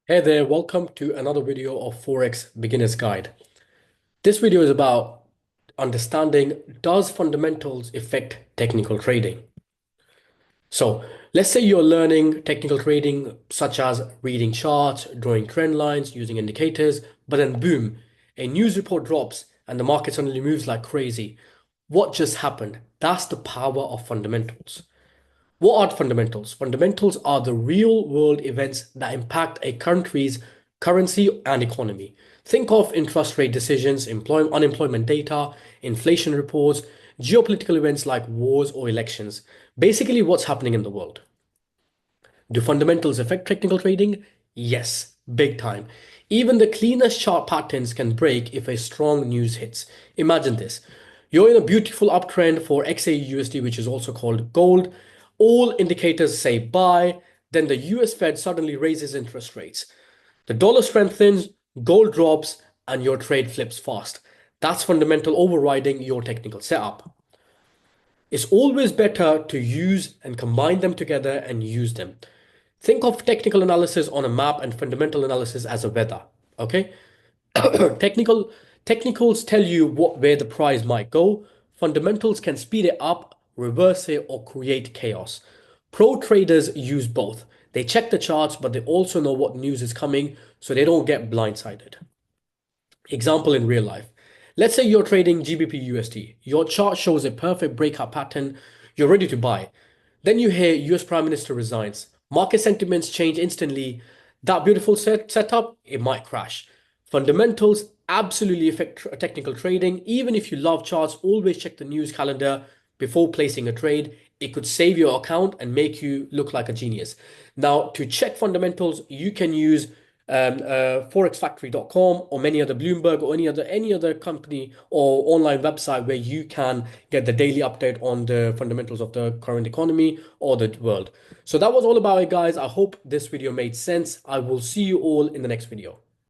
Hey there, welcome to another video of Forex Beginner's Guide. This video is about understanding, does fundamentals affect technical trading? So let's say you're learning technical trading such as reading charts, drawing trend lines, using indicators, but then boom, a news report drops and the market suddenly moves like crazy. What just happened? That's the power of fundamentals. What are fundamentals? Fundamentals are the real world events that impact a country's currency and economy. Think of interest rate decisions, unemployment data, inflation reports, geopolitical events like wars or elections. Basically, what's happening in the world. Do fundamentals affect technical trading? Yes, big time. Even the cleanest chart patterns can break if a strong news hits. Imagine this. You're in a beautiful uptrend for XAUUSD, which is also called gold. All indicators say buy, then the US Fed suddenly raises interest rates. The dollar strengthens, gold drops, and your trade flips fast. That's fundamental overriding your technical setup. It's always better to use and combine them together and use them. Think of technical analysis on a map and fundamental analysis as a weather. Okay? Technical Technicals tell you where the price might go. Fundamentals can speed it up, reverse it, or create chaos. Pro traders use both. They check the charts, but they also know what news is coming, so they don't get blindsided. Example in real life. Let's say you're trading GBP USD. Your chart shows a perfect breakout pattern. You're ready to buy. Then you hear US Prime Minister resigns. Market sentiments change instantly. That beautiful setup, it might crash. Fundamentals absolutely affect technical trading. Even if you love charts, always check the news calendar before placing a trade. It could save your account and make you look like a genius. Now, to check fundamentals, you can use forexfactory.com or many other Bloomberg or any other company or online website where you can get the daily update on the fundamentals of the current economy or the world. So that was all about it, guys. I hope this video made sense. I will see you all in the next video.